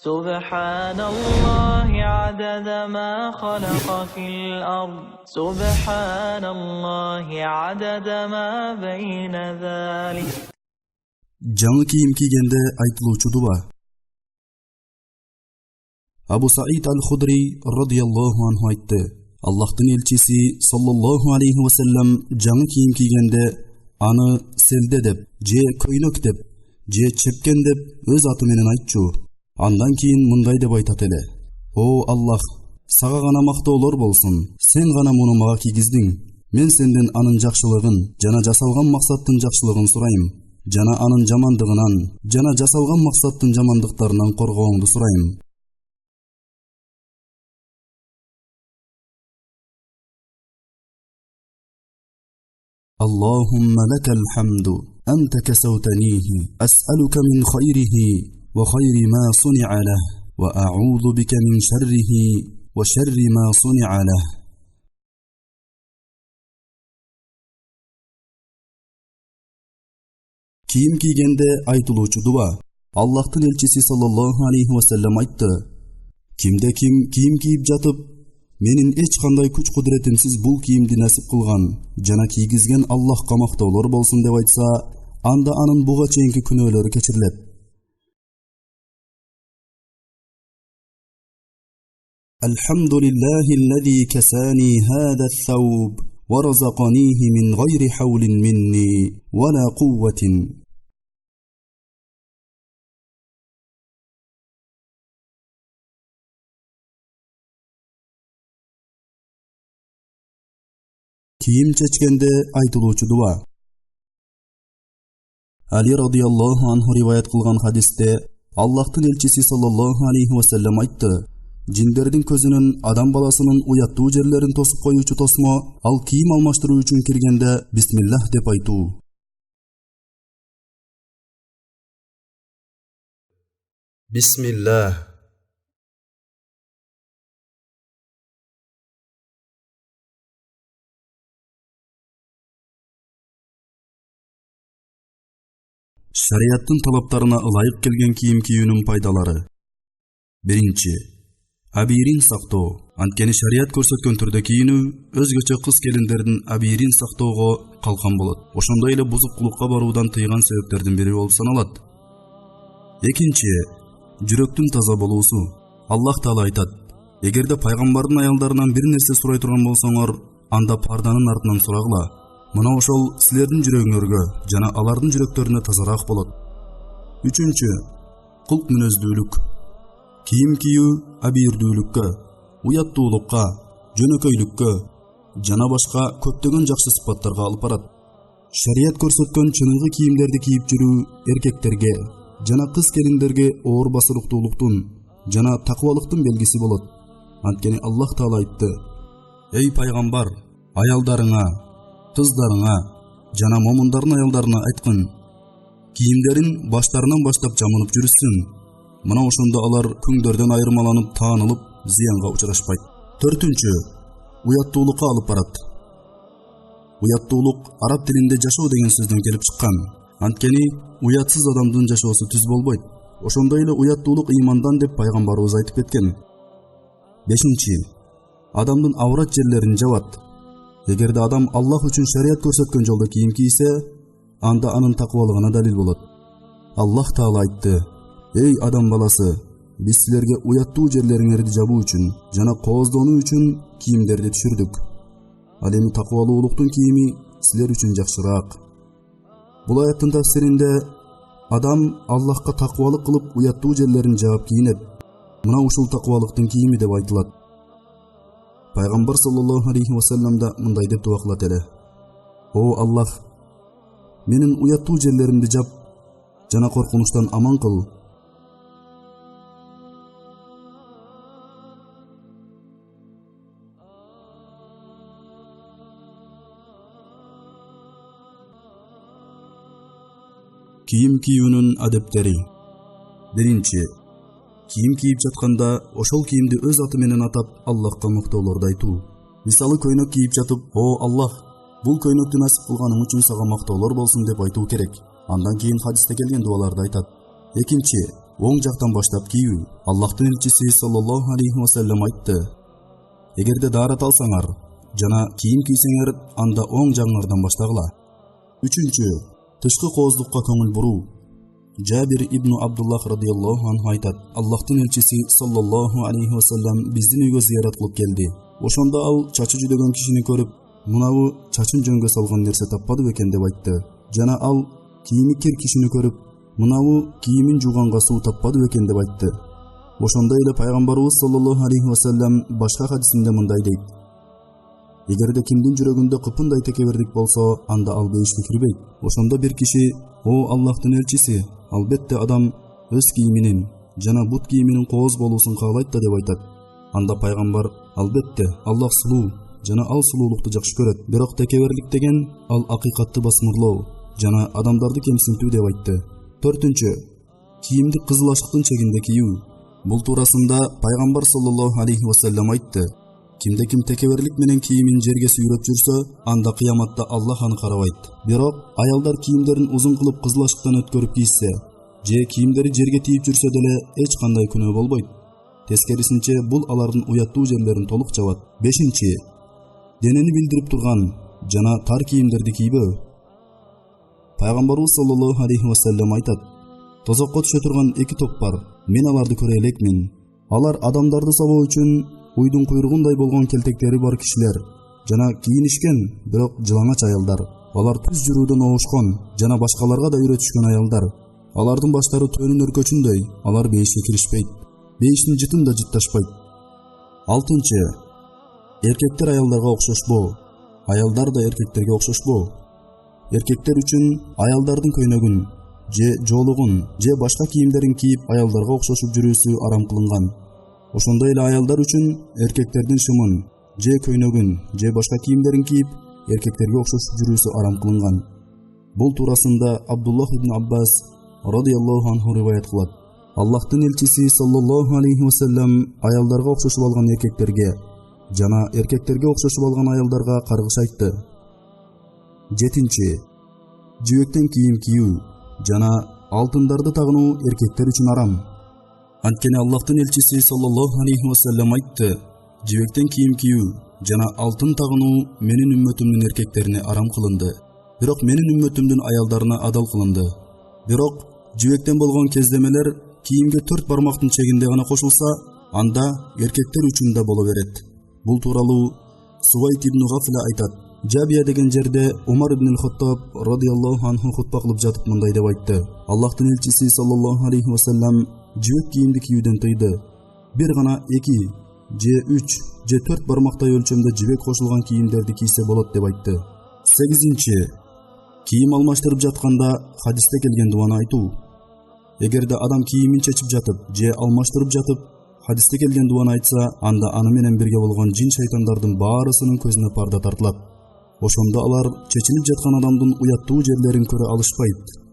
سبحان الله عدد ما خلق في الأرض سبحان الله عدد ما بين ذلك. Жаңы кийим кийгенде айтылуучу дуба. Абу Саид аль-Худри радияллаху анху айтты: Аллахтын элчиси саллаллаху алейхи ва саллям жаңы кийим кийгенде аны селде деп, же көйнөк деп, же чепкен деп өз аты менен айтчу. Андан кийин мындай деп айтат эле: О Аллах, сага гана мактоолор болсун. Сен гана муну мага кийгиздиң. Мен сенден анын жакшылыгын жана жасалган максаттын жакшылыгын сурайм. Жана анын жамандыгынан, жана жасалган максаттын жамандыктарынан коргооңду сурайм. اللهم لك الحمد أنت كسوتنيه أسألك من خيره وخير ما صنع له وأعوذ بك من شره وشر ما صنع له. Кийим кийгенде айтылуучу дуба. Аллахтын элчиси саллаллаху алейхи ва саллям айтты: Кимде ким кийим кийип жатып, менин эч кандай күч кудуретимсиз бул кийимди насип кылган жана кийгизген Аллахка мактоолор болсун деп айтса, анда анын буга чейинки күнөөлөрү кечирилет. Алхамдулиллахи аллази касани хада ат-thawb wa razaqanihi min ghayri hawlin minni wala quwwatin. Кийим чечкенде айтылуучу дуба. Али радияллаху анху риваят кылган хадисте Аллахтын элчиси саллаллаху алейхи ва саллям айтты: Жиндердин көзүнүн адам баласынын уяттуу жерлерин тосуп коюучу тосмо ал кийим алмаштыруу үчүн киргенде бисмиллах деп айтуу. Бисмиллах. Шариаттын талаптарына ылайык келген кийим кийүүнүн пайдалары. Биринчи, абийирин сактоо. Анткени шарият көрсөткөн түрдө кийинүү өзгөчө кыз келиндердин абийирин сактоого калкан болот. Ошондой эле бузукулукка баруудан тыйган себептердин бири болуп саналат. Экинчи, жүрөктүн таза болуусу. Аллах Таала айтат: Эгерде пайгамбардын аялдарынан бир нерсе сурай турган болсоңор, анда парданын артынан сурагыла. Мына ошол силердин жүрөгүңөргө жана алардын жүрөктөрүнө тазараак болот. Үчүнчү, кулк мүнөздүүлүк. Кийим кийүү абийирдүүлүккө, уяттуулукка, жөнөкөйлүккө жана башка көптөгөн жакшы сыпаттарга алып барат. Шарият көрсөткөн чыныгы кийимдерди кийип жүрүү эркектерге жана кыз келиндерге оор басырыктуулуктун жана такыбалыктын белгиси болот. Анткени Аллах Таала айтты: Эй пайгамбар, аялдарыңа, кыздарыңа жана момундардын аялдарына айткын: Кийимдерин баштарынан баштап жамынып жүрүшсүн. Мына ошондо алар күңдөрдөн айырмаланып, таанылып, зыянга учурашпайт. Төртүнчү, уяттуулукка алып барат. Уяттуулук араб тилинде жашоо деген сөздөн келип чыккан. Анткени уятсыз адамдын жашоосу түз болбойт. Ошондой эле уяттуулук ыймандан деп пайгамбарыбыз айтып кеткен. Бешинчи, адамдын аврат жерлерин жабат. Эгерде адам Аллах үчүн шарият көрсөткөн жолдо кийим кийсе, анда анын такыбалыгына далил болот. Аллах Таала айтты: Эй адам баласы, биз силерге уяттуу жерлериңерди жабуу үчүн жана кооздонуу үчүн кийимдерди түшүрдүк. Ал эми такыбалуулуктун кийими силер үчүн жакшыраак. Бул аяттын тафсиринде адам Аллахка такыбалык кылып уяттуу жерлерин жаап кийинет. Мына ушул такыбалыктын кийими деп айтылат. Пайгамбар саллаллаху алейхи ва саллям да мындай деп дуа кылат эле: О Аллах, менин уяттуу жерлеримди жап жана коркунучтан аман кыл. Кийим кийүүнүн адептери. Биринчи, кийим кийип жатканда ошол кийимди өз аты менен атап Аллахка мактоолорду айтуу. Мисалы көйнөк кийип жатып: О Аллах, бул көйнөктү насип кылганың үчүн сага мактоолор болсун деп айтуу керек. Андан кийин хадисте келген дуаларды айтат. Экинчи, оң жактан баштап кийүү. Аллахтын элчиси саллаллаху алейхи ва саллям айтты: эгерде даарат алсаңар жана кийим кийсеңер, анда оң жагыңардан баштагыла. 3. Тышкы кооздукка көңүл буруу. Жабир ибн Абдуллах радияллаху анху айтат: Аллахтын элчиси саллаллаху алейхи ва саллям биздин үйгө зыярат кылып келди. Ошондо ал чачы жүдөгөн кишини көрүп, мунабы чачын жөнгө салган нерсе таппады бекен деп айтты. Жана ал кийими кир кишини көрүп, мунабы кийимин жууганга суу таппады бекен деп айтты. Ошондой эле пайгамбарыбыз саллаллаху алейхи ва саллям башка хадисинде мындай дейт: эгерде кимдин жүрөгүндө кыпындай текебердик болсо, анда ал бейишке кирбейт. Ошондо бир киши: о Аллахтын элчиси, албетте адам өз кийиминин жана бут кийиминин кооз болуусун каалайт да деп айтат. Анда пайгамбар: албетте Аллах сулуу жана ал сулуулукту жакшы көрөт. Бирок текеберлик деген ал акыйкатты басмырлоо жана адамдарды кемсинтүү деп айтты. 4. Кийимди кызыл ашыктын чегинде кийүү. Бул туурасында пайгамбар саллаллаху алейхи ва саллям айтты: кимде ким текеберлик менен кийимин жерге сүйрөп жүрсө, анда кыяматта Аллах аны карабайт. Бирок аялдар кийимдерин узун кылып кызыл ашыктан өткөрүп кийсе, же кийимдери жерге тийип жүрсө деле эч кандай күнөө болбойт. Тескерисинче, бул алардын уяттуу жерлерин толук жабат. 5. Денени билдирип турган жана тар кийимдерди кийбөө. Пайгамбарыбыз саллаллаху алейхи ва саллям айтат: тозокко түшө турган 2 топ бар. Мен аларды көрө элекмин. Алар адамдарды сабоо үчүн уйдун куйругундай болгон келтектери бар кишилер жана кийинишкен, бирок жылаңач аялдар. Алар түз жүрүүдөн оошкон жана башкаларга да үйрөтүшкөн аялдар. Алардын баштары төөнүн өркөчүндөй, алар бейишке киришпейт. Бейиштин жытын да жытташпайт. 6. Эркектер аялдарга окшошпоо, аялдар да эркектерге окшошпоо. Эркектер үчүн аялдардын көйнөгүн же жоолугун же башка кийимдерин кийип аялдарга окшошуп жүрүүсү арам кылынган. Ошондой эле аялдар үчүн эркектердин шымын же көйнөгүн же башка кийимдерин кийип эркектерге окшошуп жүрүүсү арам кылынган. Бул туурасында Абдуллах ибн Аббас радияллаху анху риваят кылат: Аллахтын элчиси саллаллаху алейхи ва саллям аялдарга окшошуп алган эркектерге жана эркектерге окшошуп алган аялдарга каргыш айтты. 7. Жибектен кийим кийүү жана алтындарды тагынуу эркектер үчүн арам. Анткени Аллахтын элчиси саллаллаху алейхи ва саллям айтты: жибектен кийим кийүү жана алтын тагынуу менин үммөтүмдүн эркектерине арам кылынды, бирок менин үммөтүмдүн аялдарына адал кылынды. Бирок жибектен болгон кездемелер кийимге 4 бармактын чегинде гана кошулса, анда эркектер үчүн да боло берет. Бул тууралуу Сувайт ибн Гафла айтат: Жабия деген жерде Умар ибн Хаттаб радияллаху анху хутба кылып жатып мындай деп айтты: Аллахтын элчиси саллаллаху алейхи ва саллям жибек кийимди кийүүдөн тыйды. Бир гана 2 же 3 же 4 бармактай өлчөмдө жибек кошулган кийимдерди кийсе болот деп айтты. 8. Кийим алмаштырып жатканда хадисте келген дуаны айтуу. Эгерде адам кийимин чечип жатып же алмаштырып жатып хадисте келген дуаны айтса, анда аны менен бирге болгон жин шайтандардын баарысынын көзүнө парда тартылат. Ошондо алар чечилип жаткан адамдын уяттуу жерлерин көрө алышпайт.